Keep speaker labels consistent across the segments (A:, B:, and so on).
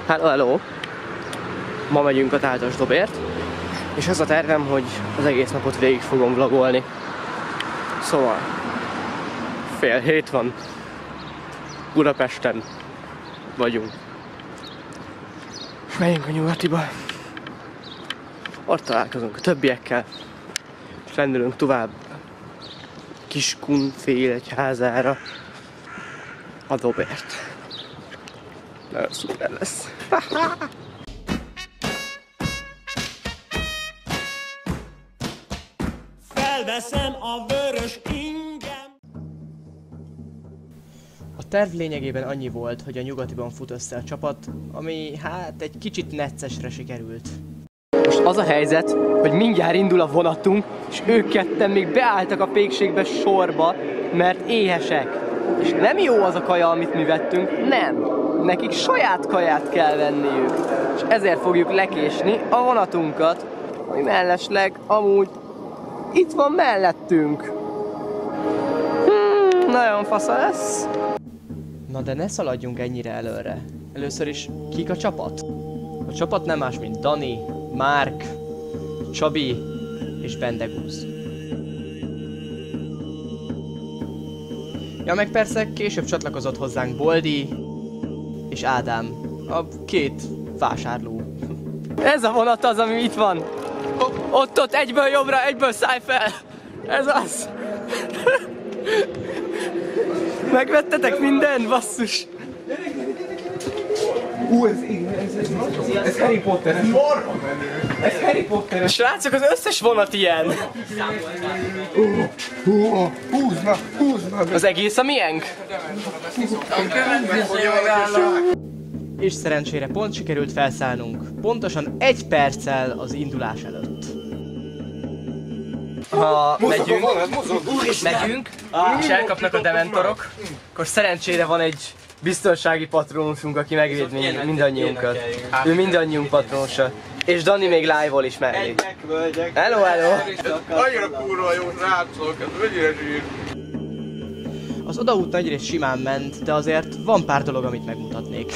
A: Hello, hello! Ma megyünk a Tátasdobért, és az a tervem, hogy az egész napot végig fogom vlogolni. Szóval 6:30 van. Budapesten vagyunk. És megyünk a Nyugatiba. Ott találkozunk a többiekkel, és lendülünk tovább Kiskunfélegyházára a Dobért. Nagyon szuper lesz.
B: Felveszem a vörös ingem.
A: A terv lényegében annyi volt, hogy a Nyugatiban fut össze a csapat, ami hát egy kicsit neccesre sikerült. Most az a helyzet, hogy mindjárt indul a vonatunk, és ők ketten még beálltak a pékségbe sorba, mert éhesek. És nem jó az a kaja, amit mi vettünk, nem. Nekik saját kaját kell venniük. És ezért fogjuk lekésni a vonatunkat, ami mellesleg amúgy itt van mellettünk. Nagyon fasza lesz. Na de ne szaladjunk ennyire előre. Először is, kik a csapat? A csapat nem más, mint Dani, Márk, Csabi és Bendegúz. Ja, meg persze később csatlakozott hozzánk Boldi és Ádám, a két vásárló. Ez a vonat az, ami itt van. Ott egyből jobbra, egyből szállj fel. Ez az. Megvettetek mindent, basszus.
C: Ez Harry Potter, ez Harry Potter.
A: Srácok, az összes vonat ilyen. Húzna. Az egész a miénk? És szerencsére pont sikerült felszállnunk. Pontosan 1 perccel az indulás előtt. Ha megyünk, és elkapnak a dementorok, akkor szerencsére van egy biztonsági patronusunk, aki megvéd mindannyiunkat. Ő mindannyiunk patronusa. És Dani még live-ol is mellé. Hello, hello!
C: Annyira kurva jó srácok, ez mennyire zsír.
A: Az odaút nagyrészt simán ment, de azért van pár dolog, amit megmutatnék.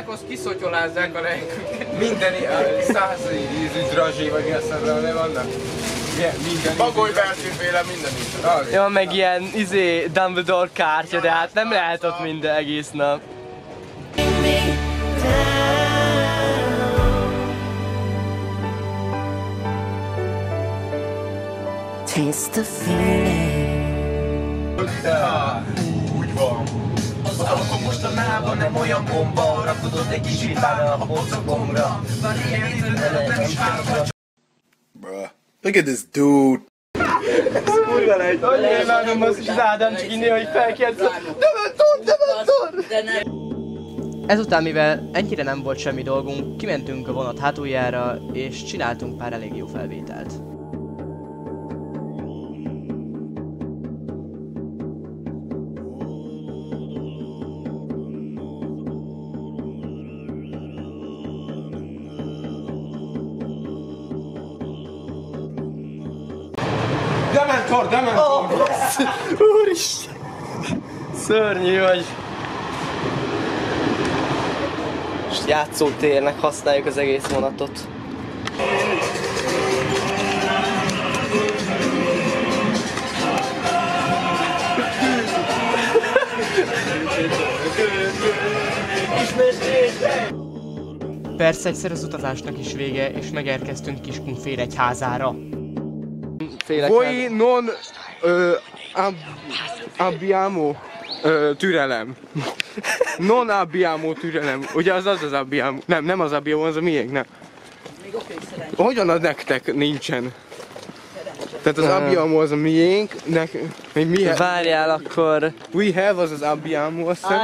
C: Azt kiszotyolázzák a minden 100 ízűzrazsé, vagy mi azt mondani vannak? Minden Bagoly Bertőféle minden is.
A: Ja, meg ilyen Dumbledore kártya, de hát nem lehet ott minden egész nap.
B: Taste the feeling.
C: Úgy van. Az alapom mostanában nem olyan bomba, rakodott egy kicsit vára a bocokomra. Már ilyen időn előtt nem is állok. Bruh, look at this dude.
A: Ez kurva legy. Annyira imádom azt is az Ádám csak inni, hogy felkiáltsz. Dementor! Ezután, mivel ennyire nem volt semmi dolgunk, kimentünk a vonat hátuljára, és csináltunk pár elég jó felvételt.
C: Dementor!
A: Oh, úristen! Szörnyű vagy! És játszótérnek használjuk az egész vonatot. Persze egyszer az utazásnak is vége, és megérkeztünk Kiskunfélegyházára.
C: Voi non abbiamo türelem. Non abbiamo türelem. Ugye az abbiamo. Nem az abbiamo, az a miénk, nem. Hogyan az nektek nincsen? Tehát az abbiamo az a miénk,
A: Várjál akkor...
C: We have az abbiamo, azt hiszem.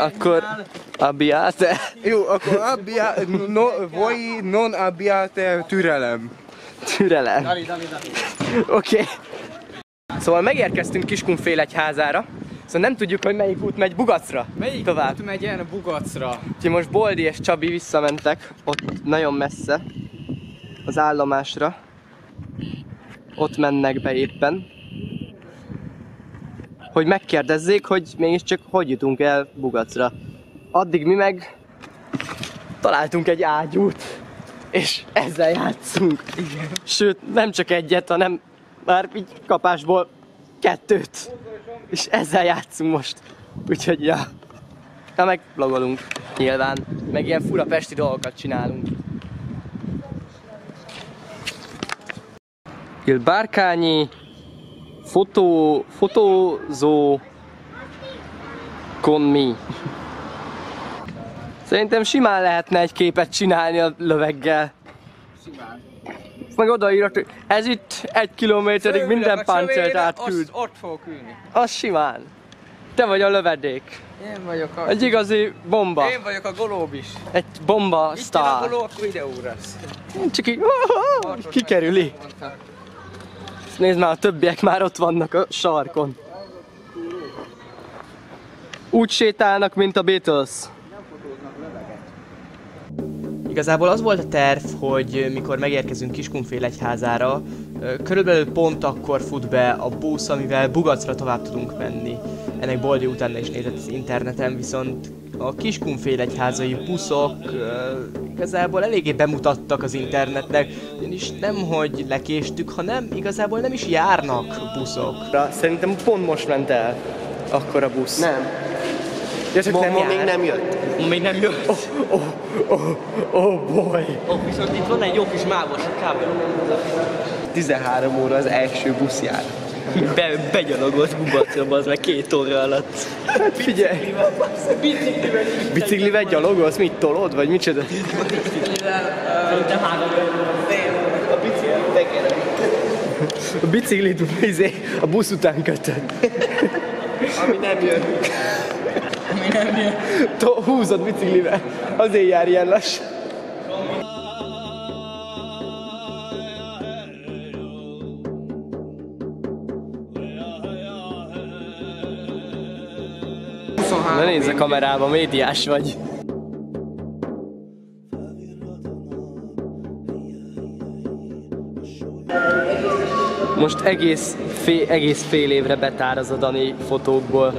A: Akkor... Abbiate?
C: Jó, akkor voi non abbiate türelem.
A: Türelem. Oké. Szóval megérkeztünk Kiskunfélegyházára. Szóval nem tudjuk, hogy melyik út megy Bugacra.
D: Melyik
A: tovább
D: út megy el Bugacra?
A: Úgyhogy most Boldi és Csabi visszamentek ott nagyon messze az állomásra. ott mennek be éppen, hogy megkérdezzék, hogy mégiscsak hogy jutunk el Bugacra. Addig mi meg találtunk egy ágyút, és ezzel játszunk. Igen. Sőt, nem csak egyet, hanem már így kapásból 2. És ezzel játszunk most. Úgyhogy ja. Na meg vlogolunk nyilván, meg ilyen fura pesti dolgokat csinálunk. Il Bárkányi fotózó con mi. Szerintem simán lehetne egy képet csinálni a löveggel. Simán. Meg odaírok, hogy ez itt 1 kilométerig minden páncélt átküld.
C: Ott fog ülni.
A: Az simán. Te vagy a lövedék.
C: Én vagyok a...
A: Egy igazi bomba.
C: Én vagyok a golób is.
A: Egy bomba
C: Itt
A: sztár.
C: a golób, akkor videóra lesz.
A: Csak így kikerüli. Nézd már, a többiek már ott vannak a sarkon. Úgy sétálnak, mint a Beatles. Igazából az volt a terv, hogy mikor megérkezünk Kiskunfélegyházára, körülbelül pont akkor fut be a busz, amivel Bugacra tovább tudunk menni. Ennek Boldi utána is nézett az interneten, viszont a Kiskunfélegyházai buszok igazából eléggé bemutattak az internetnek, ugyanis nem hogy lekéstük, hanem igazából nem is járnak buszok. Szerintem pont most ment el akkor a busz.
D: Nem.
A: Ja, csak nem
D: még nem jött.
A: Még nem jött. Boy. Viszont itt van egy jó kis mávos kábel.
D: 13 óra az első busz jár.
A: Begyalogolt Bugacra, az meg 2 óra alatt.
D: Hát figyelj! Biciklivel gyalogolsz? Mit tolod? Vagy micsoda?
A: Szerintem 3
D: A biciklit tegére. A biciklit a busz után kötöd. Ami nem jön. Húzod biciklivel. Azért jár ilyen lassan.
A: Ne nézz a kamerába, médiás vagy. Most egész fél évre betár az a Dani fotókból.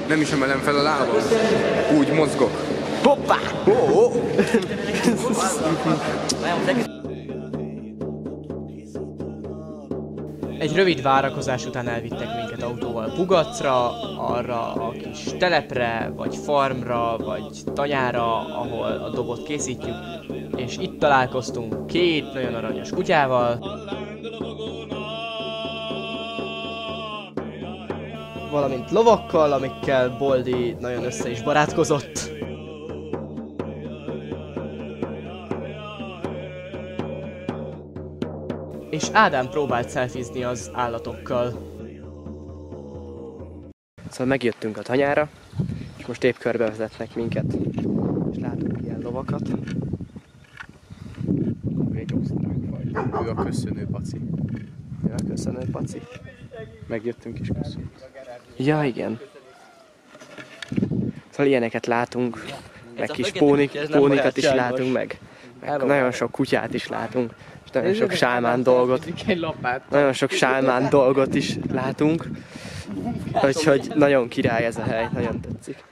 C: Nem is emelem fel a lábam. Úgy mozgok.
A: Hoppá! Egy rövid várakozás után elvittek minket autóval Bugacra, arra a kis telepre, vagy farmra, vagy tanyára, ahol a dobot készítjük, és itt találkoztunk 2 nagyon aranyos kutyával, valamint lovakkal, amikkel Boldi nagyon össze is barátkozott. És Ádám próbált szelfizni az állatokkal. Szóval megjöttünk a tanyára, és most épp körbevezetnek minket. És látunk ilyen lovakat.
C: Egy osztrák faj. Ő a köszönő paci.
A: Ja, köszönöm, Paci.
C: Megjöttünk és köszönjük.
A: Ja, igen. Szóval ilyeneket látunk, meg kis pónikat is látunk, meg nagyon sok kutyát is látunk, és nagyon sok sálmán dolgot. Nagyon sok sálmán dolgot is látunk. Úgyhogy nagyon király ez a hely, nagyon tetszik.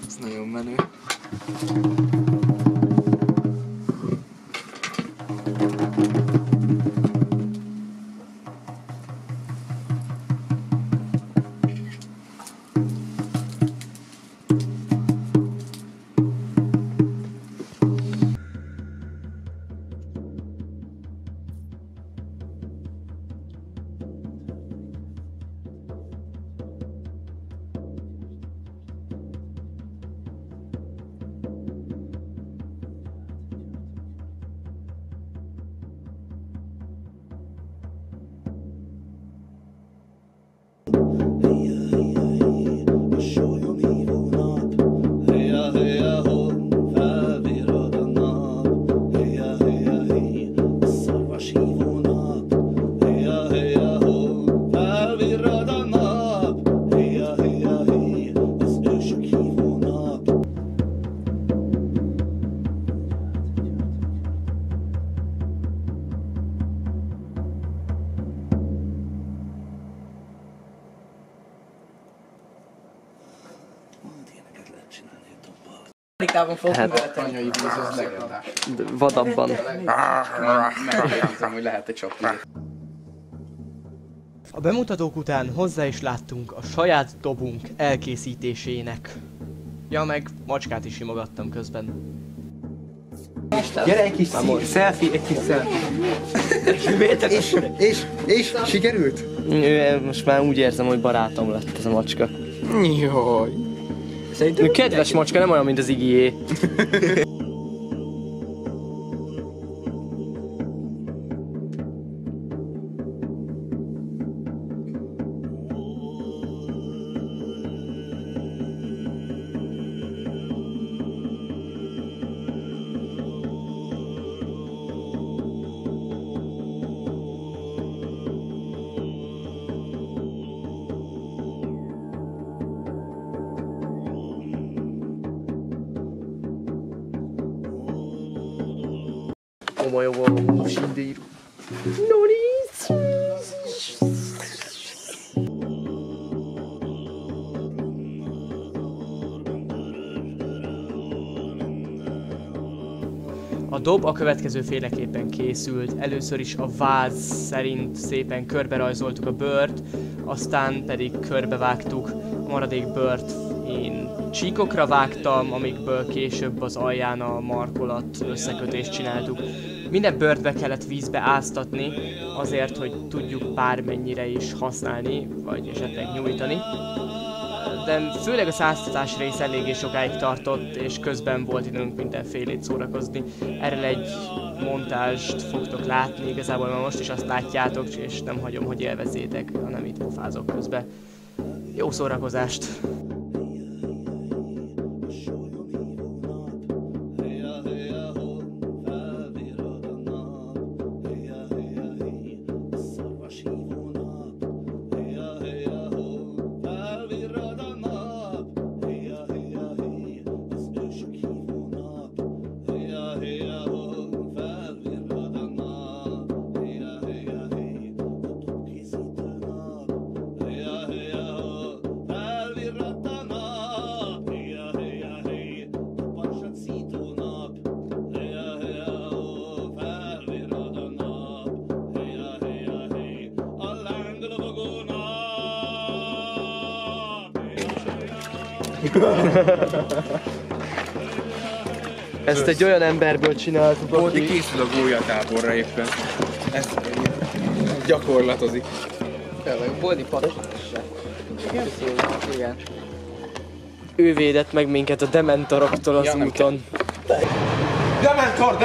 C: Ez nagyon menő.
A: Afrikában fogunk
D: Anyai búz, ez legendás.
A: vadabban.
D: Megkérdezem, hogy lehet egy csapni.
A: A bemutatók után hozzá is láttunk a saját dobunk elkészítésének. Ja, meg macskát is simogattam közben.
D: Gyere egy kis selfie, egy kis selfie. És sikerült?
A: Most már úgy érzem, hogy barátom lett ez a macska.
C: Jaj.
A: Szerintem kedves macska, nem olyan, mint az Iggyé. A dob a következő féleképpen készült. Először is a váz szerint szépen körberajzoltuk a bőrt, aztán pedig körbevágtuk a maradék bőrt. Én csíkokra vágtam, amikből később az alján a markolat összekötést csináltuk. Minden bőrt be kellett vízbe áztatni, azért, hogy tudjuk bármennyire is használni, vagy esetleg nyújtani. De főleg a száztatás rész eléggé sokáig tartott, és közben volt időnk mindenfélét szórakozni. Erről egy montázst fogtok látni, igazából már most is azt látjátok, és nem hagyom, hogy élvezzétek, hanem itt fázok közben. Jó szórakozást! Ezt egy olyan emberből csináltuk,
C: Bódi készül a gólyatáborra éppen. Ezt gyakorlatozik.
A: Tényleg, Boldi patos. Igen. Ő védett meg minket a dementoroktól az úton.
C: Dementor!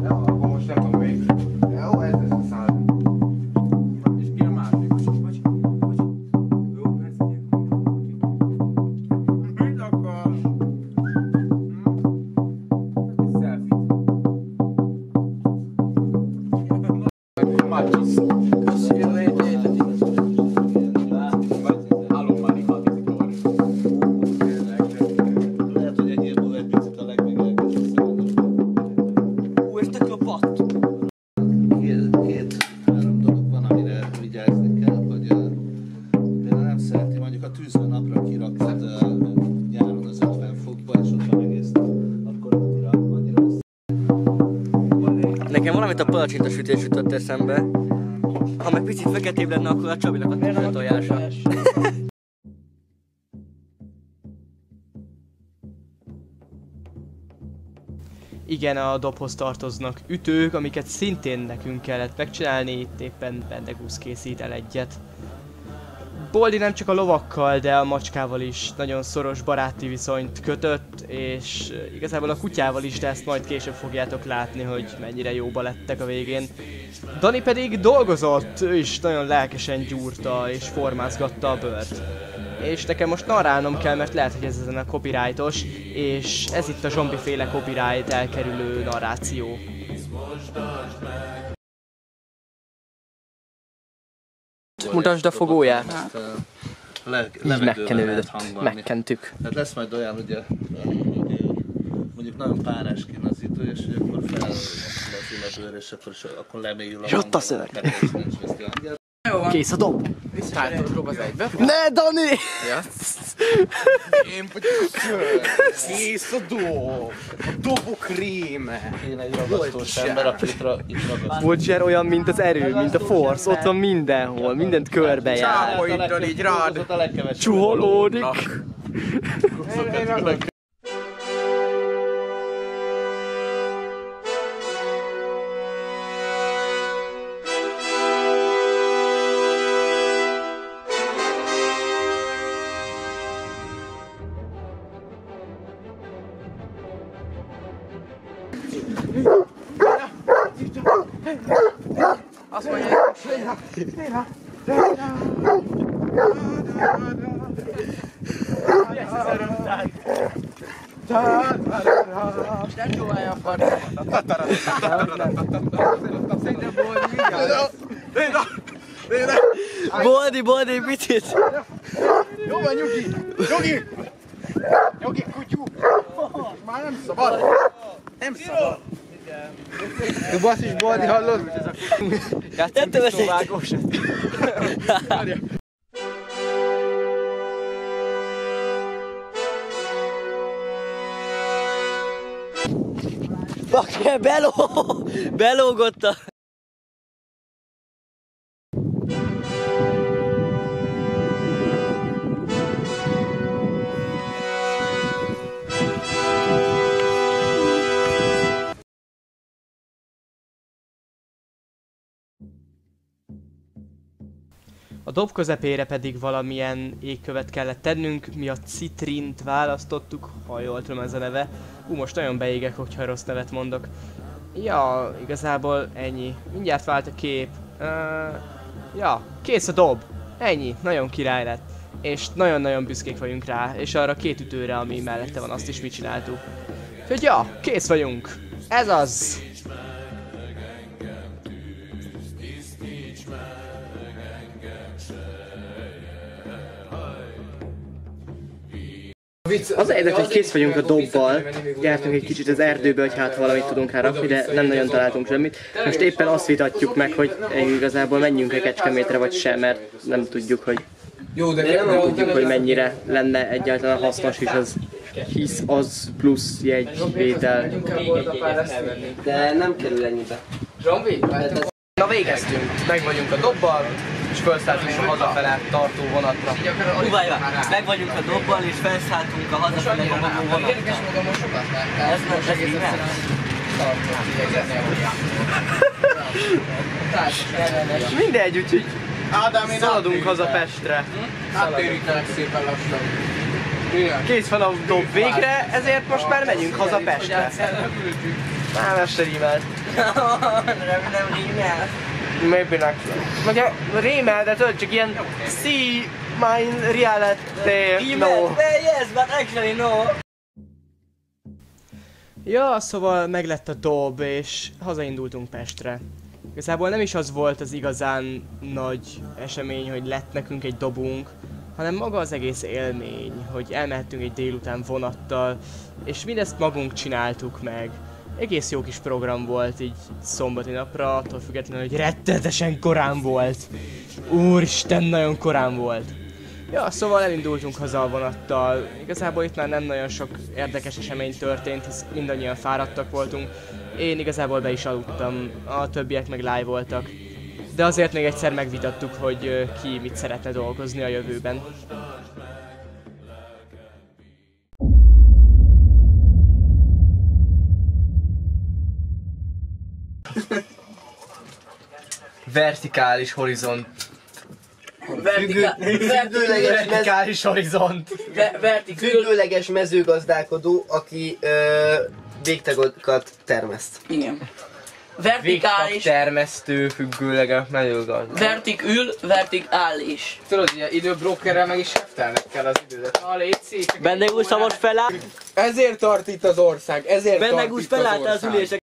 D: Akkor most nem tudom még. Jó, ez lesz a száll. És mi a másik? Bocsi. Jó, persze. Mit akar? Egy selfie. Matis.
E: Lehet, hogy egyéb egy picit a legmegjelentősebb. Két-három dolog van, amire vigyázni kell, hogy például nem szereti mondjuk a tűző napra kirakod nyáron az 50 fokba, és ott van egész akkor annyira
A: Nekem valamit a palacsintasütés jutott eszembe. Ha meg picit feketébb lenne, akkor a Csabinak a tűző tojása. Igen, a dobhoz tartoznak ütők, amiket szintén nekünk kellett megcsinálni, itt éppen Bendegusz készít el egyet. Boldi nem csak a lovakkal, de a macskával is nagyon szoros baráti viszonyt kötött, és igazából a kutyával is, de ezt majd később fogjátok látni, hogy mennyire jóba lettek a végén. Dani pedig dolgozott, ő is nagyon lelkesen gyúrta és formázgatta a bőrt. És nekem most narrálnom kell, mert lehet, hogy ez ezen a copyrightos, és ez itt a zombiféle copyright elkerülő narráció. Mutasd a fogóját. Így megkenődött, megkentük.
E: Hát lesz majd olyan, ugye, mondjuk nagyon párás kínazító, és akkor fellazul a bőr, és akkor lemélyül a
A: ott a szöveg. Kész a dob!
C: Dob az egybe?
A: Ne, Dani!
C: Én vagyok a szőr! Kész a dob! A dobok réme!
E: Én egy ragasztós ember, akit itt ragasztó.
A: Bocser olyan, mint az erő, mint a force, ott van mindenhol, mindent körbejár.
C: Csápolítod így rád!
A: Csuholódik!
C: Azt mondja,
A: Boldi, picit!
C: jó van, Nyugi, kutyú! Már nem szabad! Nem szabad! Te basszus, Boldi, hallod?
A: Játszom biztonvágósat! Bakker, belógott a... A dob közepére pedig valamilyen égkövet kellett tennünk, mi a citrint választottuk, ha jól tudom ez a neve. Most nagyon beégek, hogyha rossz nevet mondok. Ja, igazából ennyi. Mindjárt vált a kép. Ja, kész a dob. Ennyi, nagyon király lett. És nagyon-nagyon büszkék vagyunk rá, és arra a két ütőre, ami mellette van, azt is mi csináltuk. Úgyhogy ja, kész vagyunk. Ez az! Az a helyzet, hogy kész vagyunk a dobbal, jártunk egy kicsit az erdőbe, hogy hát valamit tudunk rá rakni, de nem nagyon találtunk semmit. Most éppen azt vitatjuk meg, hogy igazából menjünk-e Kecskemétre vagy sem, mert nem tudjuk, hogy mennyire lenne egyáltalán hasznos is az, hisz az plusz jegyvétel.
D: De nem kerül ennyibe.
A: Na végeztünk, meg vagyunk a dobbal, és felszálltunk a hazafele tartó vonatra.
F: Meg vagyunk a dobbal, és felszálltunk a hazafele tartó vonatra. Ez így nem?
A: Mindegy, úgyhogy szaladunk haza Pestre.
C: Áttérítenek szépen lassan.
A: Kész van a dob végre, ezért most már megyünk haza Pestre. Már ezt se rímelt.
F: Nem rímel.
A: Maybe not. Ugye rímel, de tudod, csak ilyen see my reality, no.
F: Yes, but actually no.
A: Ja, szóval meglett a dob, és hazaindultunk Pestre. Igazából nem is az volt az igazán nagy esemény, hogy lett nekünk egy dobunk, hanem maga az egész élmény, hogy elmehettünk egy délután vonattal, és mindezt magunk csináltuk meg. Egész jó kis program volt így szombati napra, attól függetlenül, hogy rettenetesen korán volt. Úristen, nagyon korán volt. Ja, szóval elindultunk haza a vonattal. Igazából itt már nem nagyon sok érdekes esemény történt, hisz mindannyian fáradtak voltunk. Én igazából be is aludtam, a többiek meg live voltak. De azért még egyszer megvitattuk, hogy ki mit szeretne dolgozni a jövőben.
D: Vertikális horizont.
A: Vertikális horizont.
D: Függőleges mezőgazdálkodó, aki végtagokat termeszt.
F: Igen. Vertikális.
A: Termesztő, függőleges mezőgazdaság.
F: Vertik ül, vertik áll is.
C: Tudod, hogy időbrókerrel meg is heftelnek kell az idődet.
A: Bendegúz szabad feláll.
C: Ezért tart itt az ország, ezért tart
A: Bendegúz
C: itt az
A: felállt az
C: ország.
A: ülések.